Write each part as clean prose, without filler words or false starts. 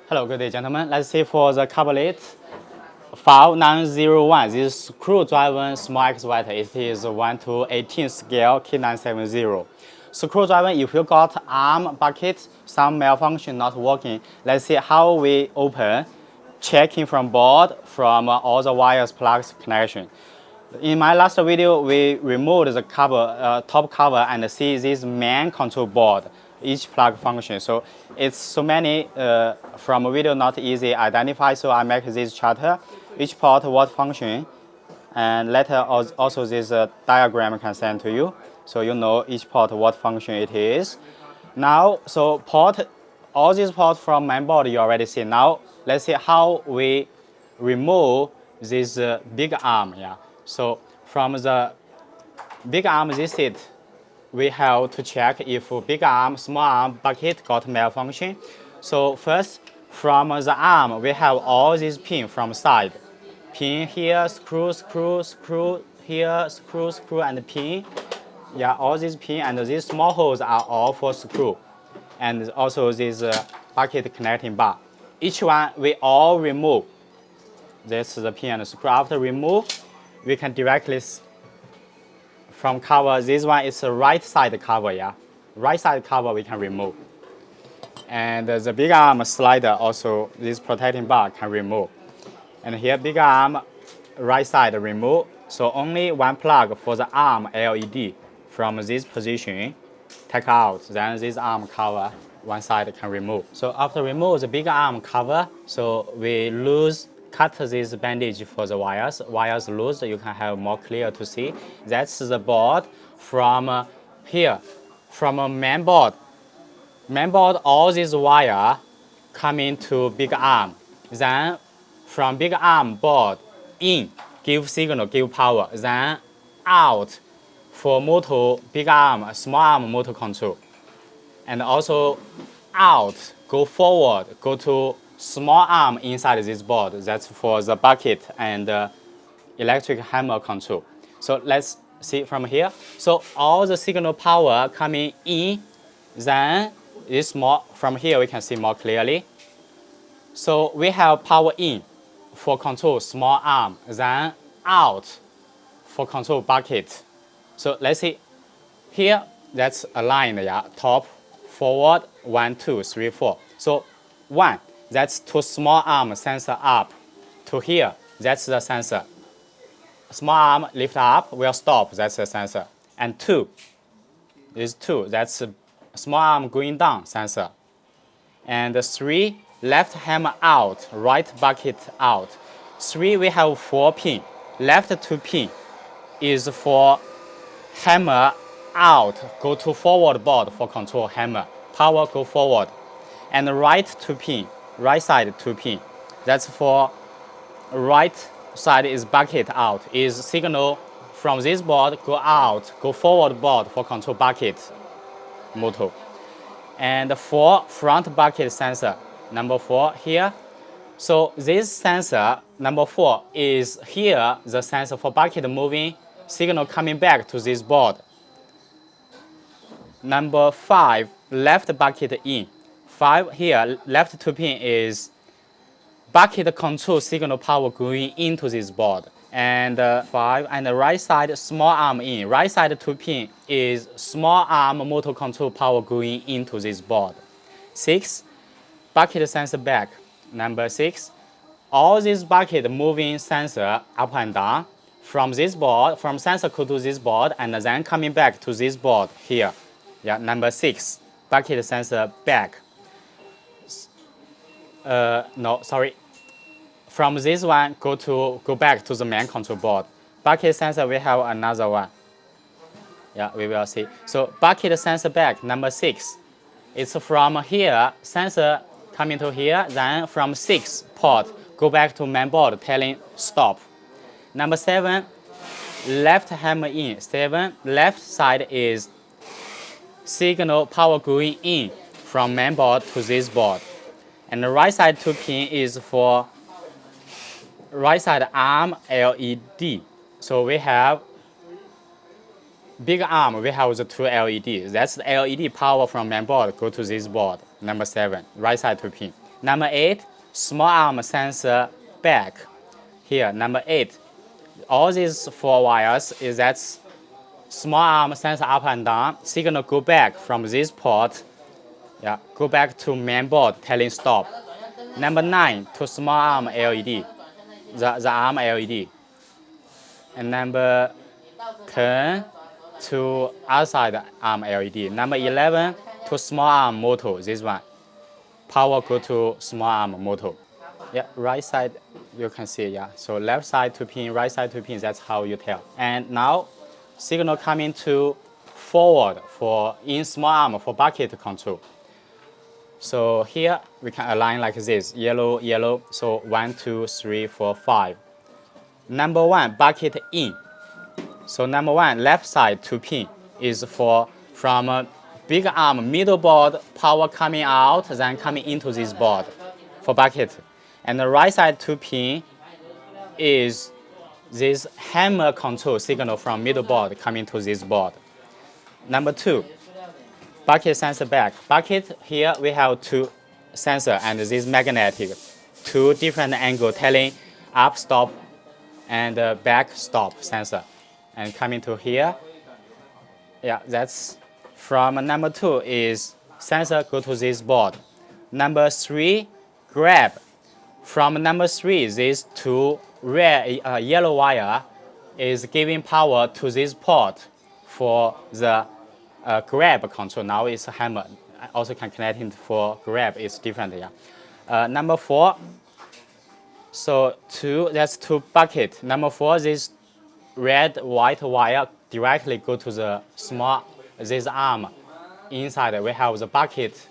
Hello, good day, gentlemen. Let's see for the cabinet 5901. This screw-driven small excavator. It is 1 to 18 scale K970. Screw-driven, if you got arm bucket, some malfunction not working, let's see how we open, checking from board, from all the wires, plugs, connection. In my last video, we removed the cover, top cover and see this main control board, each plug function. So it's so many from a video not easy identify. So I make this chart, each port what function, and later also this diagram can send to you. So you know each port what function it is. Now, so port, all these ports from main board you already see. Now let's see how we remove this big arm. Yeah. So from the big arm this it, we have to check if big arm, small arm bucket got malfunction. So first, from the arm, we have all these pins from side. Pin here, screw, screw, screw, here, screw, screw, and pin. Yeah, all these pins and these small holes are all for screw. And also this bucket connecting bar. Each one, we all remove. This is the pin and screw. After remove, we can directly from cover. This one is the right side cover, yeah. Right side cover we can remove. And the big arm slider also, this protecting bar can remove. And here big arm, right side remove. So only one plug for the arm LED from this position, take out. Then this arm cover, one side can remove. So after remove the big arm cover, so we cut this bandage for the wires. Wires loose, you can have more clear to see. That's the board from here, from a main board. Main board, all these wire coming to big arm. Then from big arm board in, give signal, give power. Then out for motor, big arm, small arm motor control. And also out, go forward, go to small arm inside this board. That's for the bucket and electric hammer control. So let's see from here. So all the signal power coming in, then is more, from here we can see more clearly. So we have power in for control small arm, then out for control bucket. So let's see here, that's aligned, yeah, top, forward, 1, 2, 3, 4. So 1, that's to small arm sensor up. To here, that's the sensor. Small arm lift up, will stop, that's the sensor. And 2 is 2, that's small arm going down sensor. And 3, left hammer out, right bucket out. 3, we have 4 pin. Left 2 pin is for hammer out, go to forward board for control hammer. Power go forward. And right 2 pin, right side 2 pin. That's for right side is bucket out, is signal from this board go out, go forward board for control bucket motor. And 4, front bucket sensor, number 4 here. So this sensor, number 4, is here, the sensor for bucket moving, signal coming back to this board. Number 5, left bucket in. 5 here, left 2 pin is bucket control signal power going into this board. And 5, and the right side small arm in. Right side 2 pin is small arm motor control power going into this board. 6, bucket sensor back. Number 6, all these bucket moving sensor up and down from this board, from sensor go to this board, and then coming back to this board here. Yeah, number 6, bucket sensor back. No, sorry. From this one, go back to the main control board. Bucket sensor, we have another one. Yeah, we will see. So bucket sensor back, number 6. It's from here, sensor coming to here, then from 6 port, go back to main board, telling stop. Number 7, left hammer in. 7, left side is signal power going in from main board to this board. And the right side 2 pin is for right side arm LED. So we have big arm, we have the 2 LEDs. That's the LED power from main board, go to this board, number 7, right side 2 pin. Number 8, small arm sensor back. Here, number 8. All these 4 wires is that small arm sensor up and down. Signal go back from this port. Yeah, go back to main board telling stop. Number 9 to small arm LED, the arm LED. And number 10 to outside arm LED. Number 11 to small arm motor, this one. Power go to small arm motor. Yeah, right side you can see, yeah. So left side to pin, right side to pin, that's how you tell. And now signal coming to forward for in small arm for bucket control. So here we can align like this, yellow, yellow. So 1, 2, 3, 4, 5. Number 1, bucket in. So number 1, left side to pin is for from big arm middle board power coming out, then coming into this board for bucket. And the right side to pin is this hammer control signal from middle board coming to this board. Number 2, bucket sensor back. Bucket here we have 2 sensor and this magnetic, 2 different angle telling up stop and back stop sensor. And coming to here, yeah, that's from number 2 is sensor go to this board. Number 3, grab. From number 3, these 2 red yellow wire is giving power to this port for the grab control. Now it's a hammer. I also can connect it for grab. It's different, yeah. Number 4. So 2, that's 2 bucket. Number 4, this red white wire directly go to the small this arm. Inside we have the bucket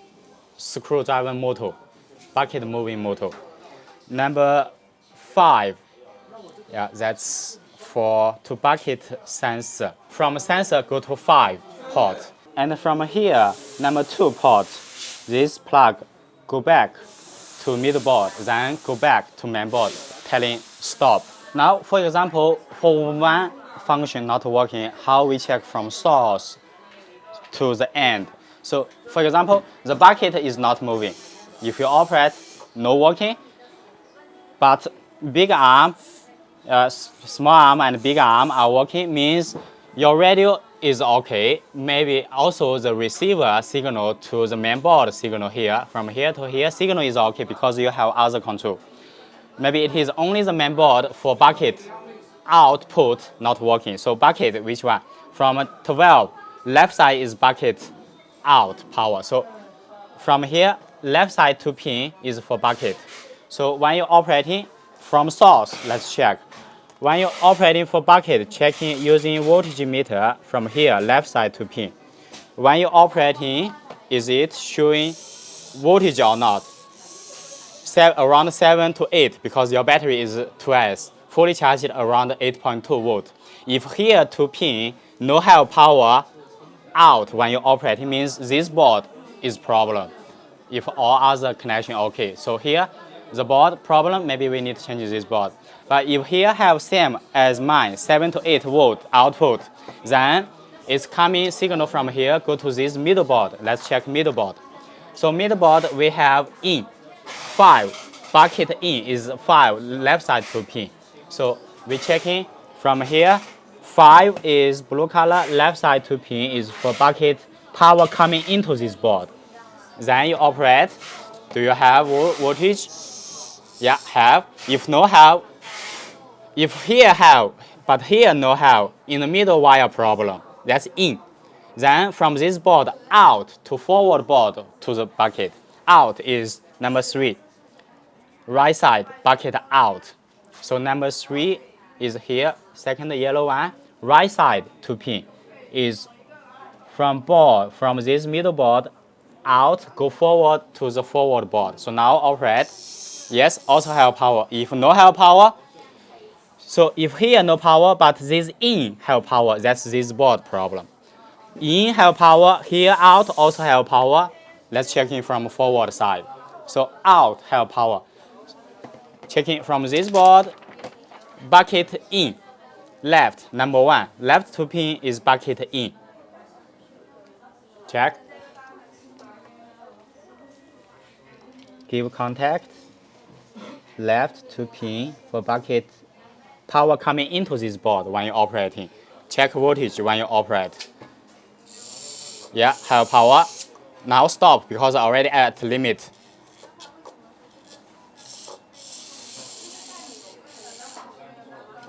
screwdriver motor, bucket moving motor. Number 5, yeah, that's for to bucket sensor. From sensor go to 5 port, and from here number 2 port, this plug go back to middle board, then go back to main board, telling stop. Now, for example, for one function not working, how we check from source to the end. So, for example, the bucket is not moving. If you operate, no working, but big arm, small arm and big arm are working, means your radio is okay. Maybe also the receiver signal to the main board signal here, from here to here, signal is okay because you have other control. Maybe it is only the main board for bucket output not working. So bucket, which one? From 12, left side is bucket out power. So from here, left side to pin is for bucket. So when you're operating from source, let's check. When you're operating for bucket, checking using voltage meter from here, left side to pin. When you're operating, is it showing voltage or not? Around 7 to 8 because your battery is 2S, fully charged around 8.2 volt. If here to pin, no have power out when you operate, it means this board is problem. If all other connection okay. So here, the board problem, maybe we need to change this board. But if here have same as mine, 7 to 8 volt output, then it's coming signal from here, go to this middle board. Let's check middle board. So middle board, we have in 5, bucket in is 5, left side to pin. So we checking from here, 5 is blue color, left side to pin is for bucket power coming into this board. Then you operate. Do you have voltage? Yeah, have. If no have, if here have, but here no have, in the middle wire problem, that's in. Then from this board out to forward board to the bucket. Out is number 3. Right side, bucket out. So number 3 is here, second yellow one. Right side to pin is from board, from this middle board out, go forward to the forward board. So now operate. Yes, also have power. If no have power, so if here no power, but this in have power, that's this board problem. In have power, here out also have power. Let's check in from forward side. So out have power. Checking from this board, bucket in, left, number 1. Left to pin is bucket in. Check. give contact, left to pin for bucket, power coming into this board when you're operating. Check voltage when you operate. Yeah, have power. Now stop because already at limit.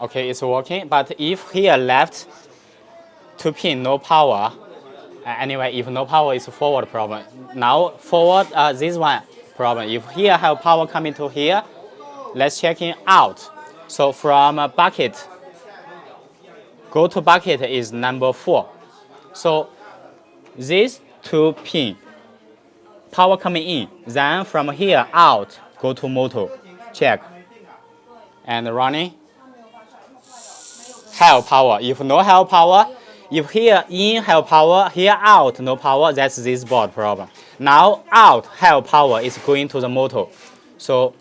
Okay, it's working, but if here left to pin, no power. Anyway, if no power, it's forward problem. Now forward, this one problem. If here have power coming to here, let's check in out. So from bucket, go to bucket is number 4. So these 2 pin, power coming in. Then from here out, go to motor, check, and running. Have power. If no have power, if here in have power, here out no power, that's this board problem. Now out have power is going to the motor. So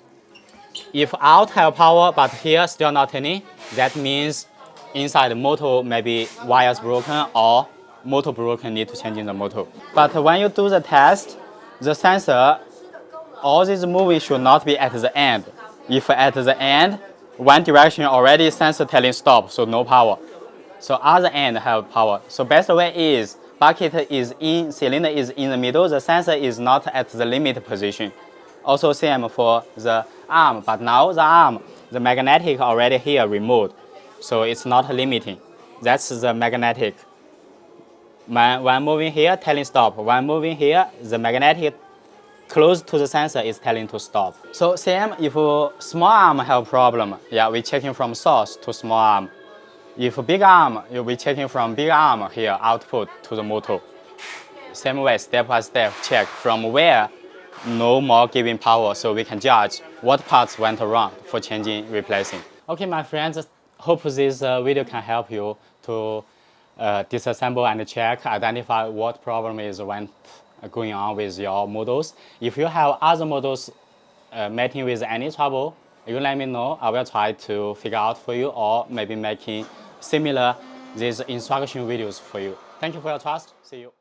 if out have power but here still not turning, that means inside the motor maybe wires broken or motor broken, need to change in the motor. But when you do the test, the sensor, all this moving should not be at the end. If at the end, one direction already sensor telling stop, so no power. So other end have power. So best way is bucket is in, cylinder is in the middle, the sensor is not at the limit position. Also same for the arm, but now the arm, the magnetic already here removed, so it's not limiting. That's the magnetic. When moving here, telling stop. When moving here, the magnetic close to the sensor is telling to stop. So same if small arm have problem, yeah, we checking from source to small arm. If big arm, you'll be checking from big arm here, output to the motor. Same way, step by step, check from where no more giving power, so we can judge what parts went wrong for changing, replacing. Okay, my friends, hope this video can help you to disassemble and check, identify what problem is went going on with your models. If you have other models meeting with any trouble, you let me know. I will try to figure out for you, or maybe making similar these instruction videos for you. Thank you for your trust. See you.